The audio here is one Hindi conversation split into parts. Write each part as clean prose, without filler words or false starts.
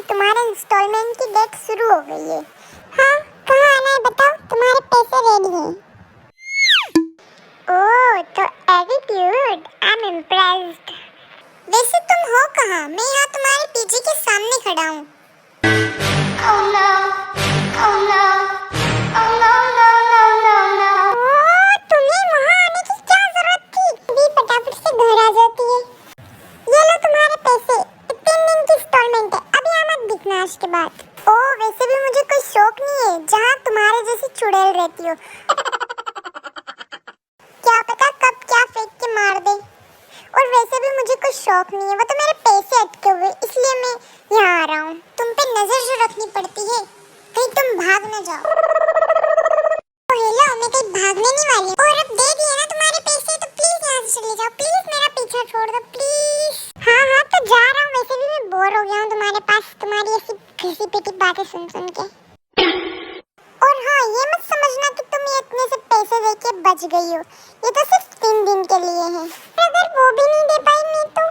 तुम्हारे इंस्टॉलमेंट की डेट शुरू हो गई है। हाँ, कहाँ आना है बताओ, तुम्हारे पैसे रेडी हैं। ओह, तो एटीट्यूड, आई एम इम्प्रेस्ड। वैसे तुम हो कहाँ? मैं यहाँ तुम्हारे पीजी के सामने खड़ा हूँ। Oh no, oh no, oh no, no, no, no, no। ओह, तुम्हें वहाँ आने की क्या जरूरत थी? भी फटाफट से घर आ जाती है। ये लो तुम्हारे पैसे, 3 दिन की इंस्टॉलमेंट है, अभी आना दिखना आज के बाद। ओह, वैसे भी मुझे कोई शौक नहीं है जहाँ तुम्हारे जैसी चुड़ैल रहती हो। क्या पता कब क्या फेंक के मार दे। और वैसे भी मुझे कोई शौक नहीं है, वो तो मेरे पैसे अटके हुए, इसलिए मैं यहाँ आ रहा हूँ। तुम पे नजर जो रखनी पड़ती है, कहीं तुम भाग न जाओ। हेलो, मैं कहीं भागने नहीं वाली। और अब दे दिए ना तुम्हारे पैसे, तो प्लीज यहाँ से चले जाओ। प्लीज मेरा पीछा छोड़ दो, प्लीज। हाँ हाँ, तो जा रहा हूँ। वैसे भी मैं बोर हो गया हूँ तुम्हारे पास, तुम्हारी ऐसी घिसी पिटी बातें सुन सुन के। और हाँ, ये मत समझना कि तुम ये इतने से पैसे देके बच गई हो। ये तो सिर्फ 3 दिन के लिए है। अगर वो भी नहीं दे पाई मैं तो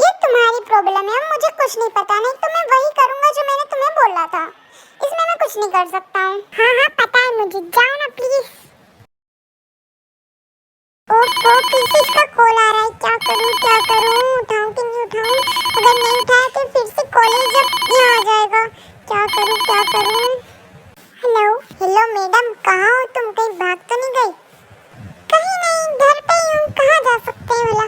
ये तुम्हारी प्रॉब्लम है, मुझे कुछ नहीं पता। नहीं तो मैं वही करूँगा जो मैंने तुम्हें बोला था। इसमें मैं कुछ नहीं कर सकता हूँ। हाँ हाँ, पता है मुझे, जाओ ना प्लीज। ओह, किसी का कॉल आ रहा है। क्या करूँ उठाऊं कि नहीं उठाऊं? अगर नहीं उठाया तो फिर से कॉलेज अब यहाँ आ जाएगा। क्या करूँ? हेलो मैडम, कहाँ हो तुम? कहीं भाग तो नहीं गई? कहीं नहीं, घर पे ही हूँ। कहाँ जा सकते हैं भला?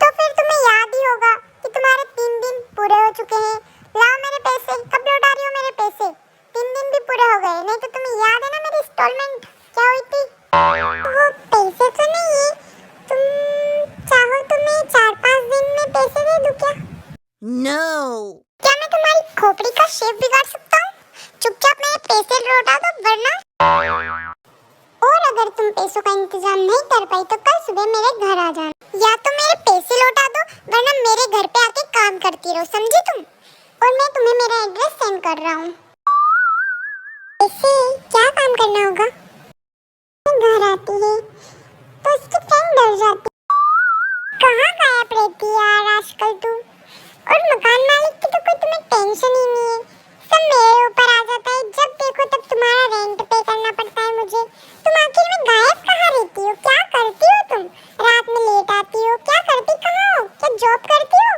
तो फिर तुम्हें याद ही होगा कि तुम्हारे 3 दिन पूरे हो चुके हैं। लाओ मेरे पैसे। कब लौटा रही हो मेरे पैसे? 3 दिन भी पूरे हो गए। नहीं तो तुम्हें याद है ना मेरी इंस्टॉलमेंट क्या हुई थी? वो पैसे तो नहीं है। तुम चाहो तो मैं 4-5 दिन में पैसे दे दूं क्या? No. क्या मैं तुम्हारी खोपड़ी का शेप बिगाड़ सकता हूँ? चुपचाप मेरे पैसे लौटा दो, वरना। और अगर तुम पैसों का इंतजाम नहीं कर पाई तो कल सुबह मेरे घर आ जाना। या तो मेरे पैसे लौटा दो, वरना मेरे घर पे आके काम करती रहो, समझी तुम? और मैं तुम्हें मेरा एड्रेस सेंड कर रहा हूँ। ऐसे क्या काम करना होगा? घर आती है तो उसकी फ्रेंड डर जाती। कहाँ गायब रहती है यार आजकल तू? और मकान मालिक की तो कोई तुम्हें टेंशन ही नहीं है। सब मेरे ऊपर आ जाता है, जब देखो तब तुम्हारा रेंट पे करना पड़ता है मुझे। तुम आखिर में गायब कहाँ रहती हो? क्या करती हो तुम? रात में लेट आती हो? क्या करती कहाँ हो? क्या जॉब करती हो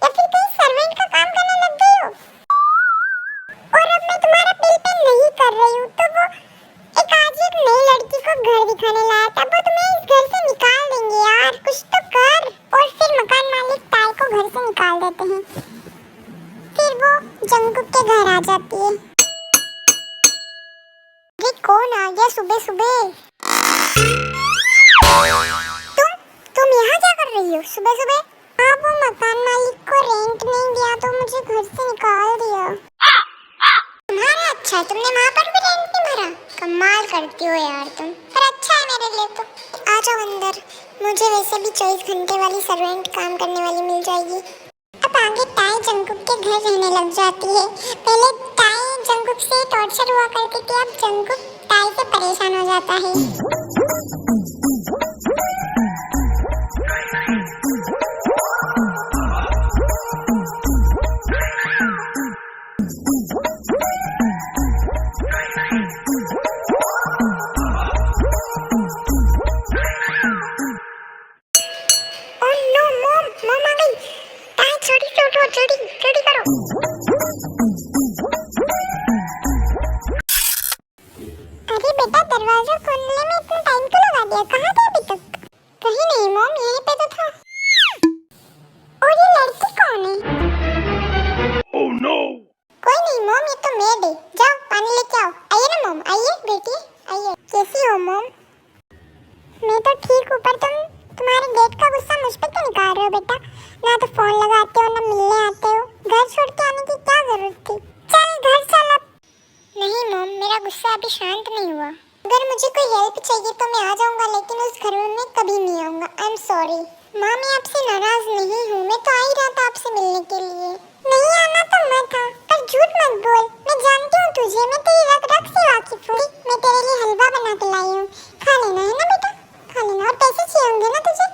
या फिर कहीं सर्वेंट का काम करने लग गई हो? और अब मैं तुम्हारा बिल पे नहीं कर रही हूँ तो वो एक नई लड़की को घर दिखाने लाया था, वो तुम्हें इस घर से निकाल देंगे यार। कुछ तो कर। और फिर मकान मालिक ताई को घर से निकाल देते हैं, फिर वो जंगकुक के घर आ जाती है। ये कौन आ गया सुबह सुबह? तुम यहाँ क्या कर रही हो सुबह सुबह? हाँ, वो मकान मालिक को रेंट नहीं दिया तो मुझे घर से निकाल दिया। तुम्हारा अच्छा, तुमने वहाँ पर भी रेंट नहीं भरा? कमाल करती हो यार तुम। पर अच्छा है मेरे लिए तो। आ जाओ अंदर, मुझे वैसे भी 24 घंटे वाली सर्वेंट काम करने वाली मिल जाएगी। अब आगे ताई जंगकुक के घर रहने लग जाती है। पहले ताई जंगकुक से टॉर्चर हुआ करती थी, अब जंगकुक ताई से परेशान हो जाता है। जल्दी करो। अरे बेटा, दरवाजा खोलने में इतना टाइम क्यों लगा दिया? कहाँ थे अभी तक? कहीं नहीं मॉम, यहीं पे तो था। और ये लड़की कौन है? Oh no! कोई नहीं मॉम, ये तो मेड है। जाओ पानी लेके आओ। आइए ना मॉम, आइए बेटी आइए। कैसी हो मॉम? मैं तो ठीक हूँ, पर तुम्हारे गेट का गुस्सा मुझ पे क्यों निकाल रहे हो बेटा? ना तो फोन लगाते हो ना मिलने आते हो। घर छोड़ के आने की क्या जरूरत थी? चल घर चल अब। नहीं मॉम, मेरा गुस्सा अभी शांत नहीं हुआ। अगर मुझे कोई हेल्प चाहिए तो मैं आ जाऊंगा, लेकिन उस घर में कभी नहीं आऊंगा। I am sorry. माँ, मैं आपसे नाराज नहीं हूँ, मैं तो आ ही रहा था आपसे मिलने के लिए। नहीं आना तो मत आ, पर झूठ मत बोल। मैं जानती हूँ तुझे, मैं तेरी रग से वाकिफ हूँ। मैं तेरे लिए हलवा बना के लाई हूँ, खा लेना है ना बेटा, खा लेना। और पैसे चाहिए होंगे ना तुझे?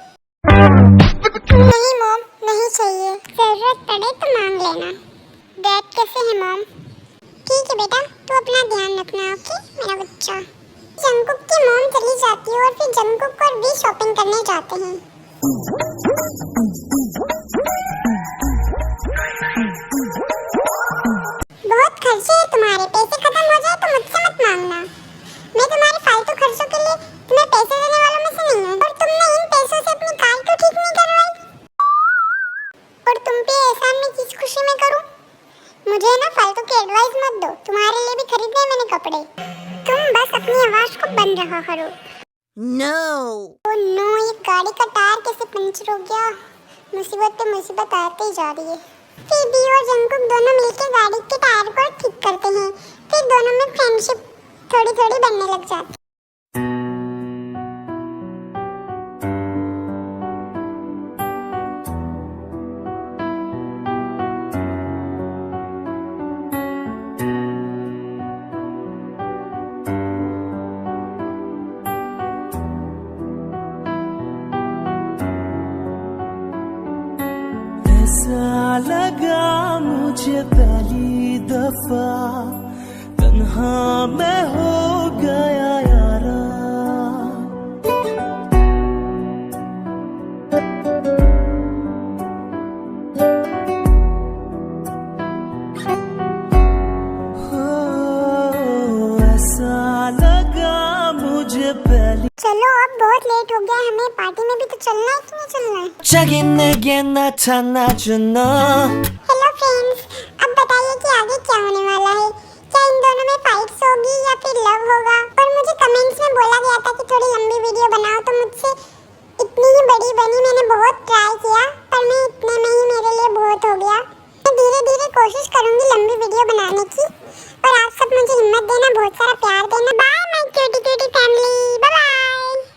और फिर जंगकुक और वी शॉपिंग करने जाते हैं। बहुत खर्चे हैं तुम्हारे, पैसे खत्म हो जाए तो मुझसे मत मांगना। मैं तुम्हारे फालतू खर्चों के लिए तुम्हें पैसे देने वालों में से नहीं हूँ। और तुमने इन पैसों से अपनी कार क्यों ठीक नहीं करवाई? और तुम पे एहसान मैं किस खुशी में करूँ? मुझे ना फालतू की एडवाइस मत दो, तुम्हारे लिए भी खरीदने हैं मैंने कपड़े। तुम बस अपनी आवाज को बंद रखा करो। No! ओह नो, ये गाड़ी का टायर कैसे पंचर हो गया? मुसीबत पे मुसीबत आती ही जा रही है। फीबी और जंगकुक दोनों मिलकर गाड़ी के टायर को ठीक करते हैं। फिर दोनों में फ्रेंडशिप थोड़ी थोड़ी बनने लग जाती है। ऐसा लगा मुझे पहली दफा, तन्हा मैं हो गया यारा। ऐसा लगा मुझे पहली। चलो अब बहुत लेट हो गया, हमें पार्टी में भी तो चलना है कि नहीं चलना है? 자기네게 나타나준 너